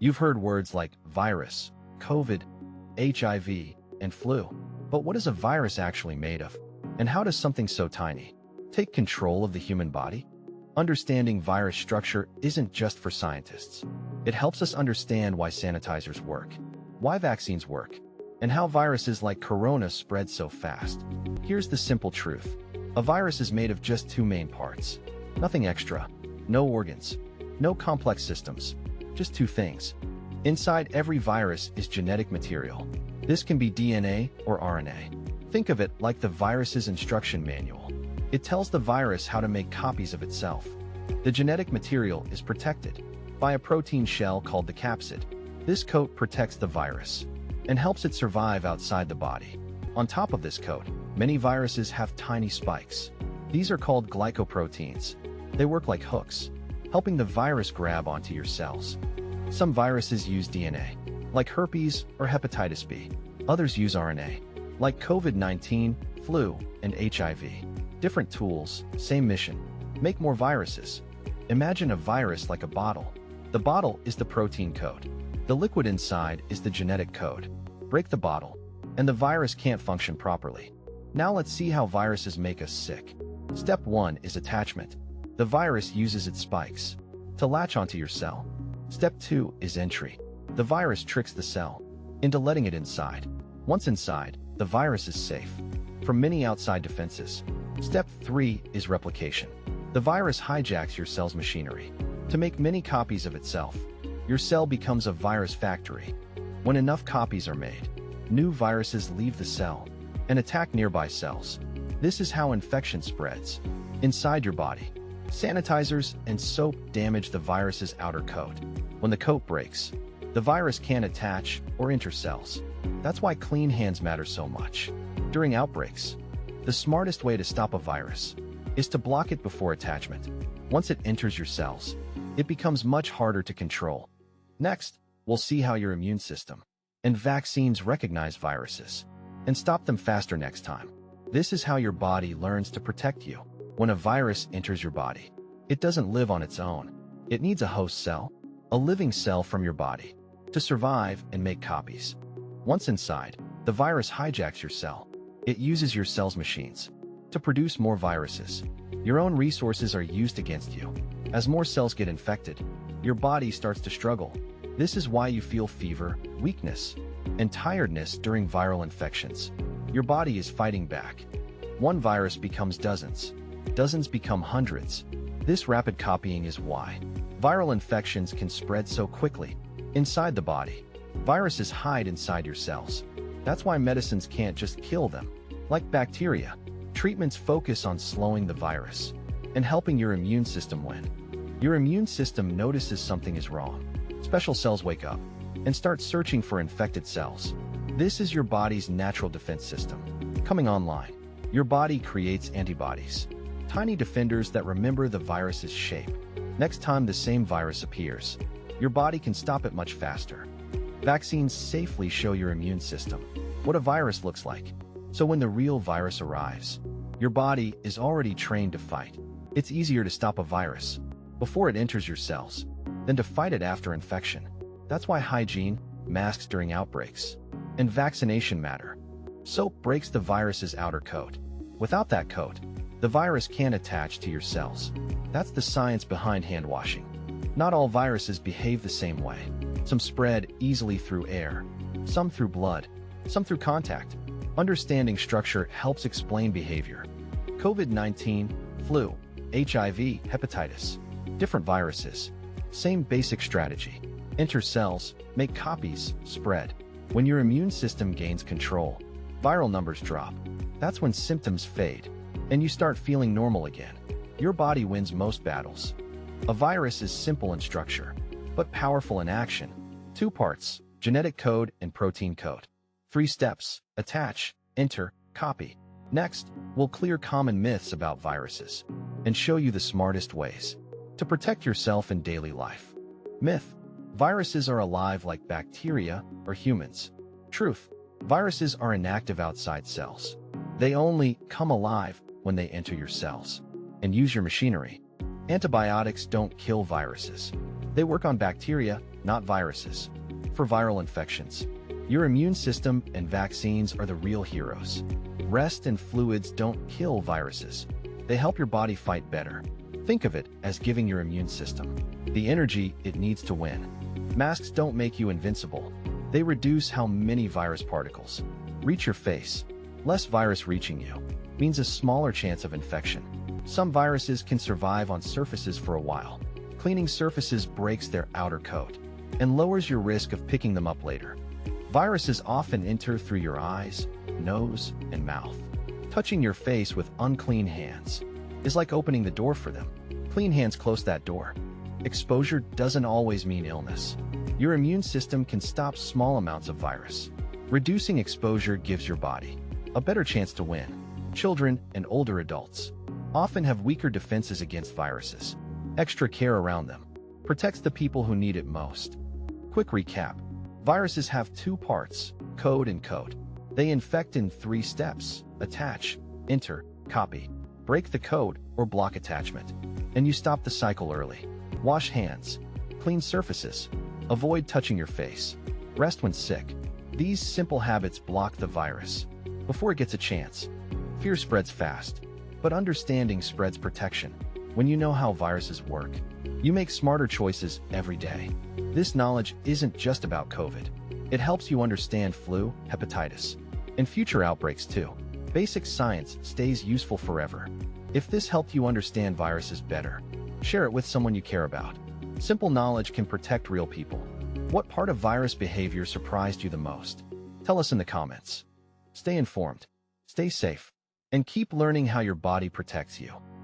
You've heard words like virus, COVID, HIV, and flu. But what is a virus actually made of? And how does something so tiny take control of the human body? Understanding virus structure isn't just for scientists. It helps us understand why sanitizers work, why vaccines work, and how viruses like corona spread so fast. Here's the simple truth. A virus is made of just two main parts. Nothing extra. No organs. No complex systems. Just two things. Inside every virus is genetic material. This can be DNA or RNA. Think of it like the virus's instruction manual. It tells the virus how to make copies of itself. The genetic material is protected by a protein shell called the capsid. This coat protects the virus and helps it survive outside the body. On top of this coat, many viruses have tiny spikes. These are called glycoproteins. They work like hooks, helping the virus grab onto your cells. Some viruses use DNA, like herpes or hepatitis B. Others use RNA, like COVID-19, flu, and HIV. Different tools, same mission. Make more viruses. Imagine a virus like a bottle. The bottle is the protein code. The liquid inside is the genetic code. Break the bottle, and the virus can't function properly. Now let's see how viruses make us sick. Step 1 is attachment. The virus uses its spikes to latch onto your cell. Step 2 is entry. The virus tricks the cell into letting it inside. Once inside, the virus is safe from many outside defenses. Step 3 is replication. The virus hijacks your cell's machinery to make many copies of itself. Your cell becomes a virus factory. When enough copies are made, new viruses leave the cell and attack nearby cells. This is how infection spreads inside your body. Sanitizers and soap damage the virus's outer coat. When the coat breaks, the virus can't attach or enter cells. That's why clean hands matter so much. During outbreaks, the smartest way to stop a virus is to block it before attachment. Once it enters your cells, it becomes much harder to control. Next, we'll see how your immune system and vaccines recognize viruses and stop them faster next time. This is how your body learns to protect you. When a virus enters your body, it doesn't live on its own. It needs a host cell, a living cell from your body, to survive and make copies. Once inside, the virus hijacks your cell. It uses your cell's machines to produce more viruses. Your own resources are used against you. As more cells get infected, your body starts to struggle. This is why you feel fever, weakness, and tiredness during viral infections. Your body is fighting back. One virus becomes dozens. Dozens become hundreds. This rapid copying is why viral infections can spread so quickly inside the body. Viruses hide inside your cells. That's why medicines can't just kill them. Like bacteria, treatments focus on slowing the virus and helping your immune system win. Your immune system notices something is wrong. Special cells wake up and start searching for infected cells. This is your body's natural defense system coming online. Your body creates antibodies, tiny defenders that remember the virus's shape. Next time the same virus appears, your body can stop it much faster. Vaccines safely show your immune system what a virus looks like. So when the real virus arrives, your body is already trained to fight. It's easier to stop a virus before it enters your cells than to fight it after infection. That's why hygiene, masks during outbreaks, and vaccination matter. Soap breaks the virus's outer coat. Without that coat, the virus can't attach to your cells. That's the science behind hand washing. Not all viruses behave the same way. Some spread easily through air, some through blood, some through contact. Understanding structure helps explain behavior. COVID-19, flu, HIV, hepatitis. Different viruses. Same basic strategy. Enter cells, make copies, spread. When your immune system gains control, viral numbers drop. That's when symptoms fade, and you start feeling normal again. Your body wins most battles. A virus is simple in structure, but powerful in action. 2 parts, genetic code and protein code. 3 steps, attach, enter, copy. Next, we'll clear common myths about viruses and show you the smartest ways to protect yourself in daily life. Myth: viruses are alive like bacteria or humans. Truth: viruses are inactive outside cells. They only come alive when they enter your cells and use your machinery. Antibiotics don't kill viruses. They work on bacteria, not viruses. For viral infections, your immune system and vaccines are the real heroes. Rest and fluids don't kill viruses. They help your body fight better. Think of it as giving your immune system the energy it needs to win. Masks don't make you invincible. They reduce how many virus particles reach your face. Less virus reaching you means a smaller chance of infection. Some viruses can survive on surfaces for a while. Cleaning surfaces breaks their outer coat and lowers your risk of picking them up later. Viruses often enter through your eyes, nose, and mouth. Touching your face with unclean hands is like opening the door for them. Clean hands close that door. Exposure doesn't always mean illness. Your immune system can stop small amounts of virus. Reducing exposure gives your body a better chance to win. Children and older adults often have weaker defenses against viruses. Extra care around them protects the people who need it most. Quick recap. Viruses have two parts, code and code. They infect in 3 steps: attach, enter, copy. Break the code or block attachment, and you stop the cycle early. Wash hands. Clean surfaces. Avoid touching your face. Rest when sick. These simple habits block the virus before it gets a chance. Fear spreads fast, but understanding spreads protection. When you know how viruses work, you make smarter choices every day. This knowledge isn't just about COVID. It helps you understand flu, hepatitis, and future outbreaks too. Basic science stays useful forever. If this helped you understand viruses better, share it with someone you care about. Simple knowledge can protect real people. What part of virus behavior surprised you the most? Tell us in the comments. Stay informed, stay safe, and keep learning how your body protects you.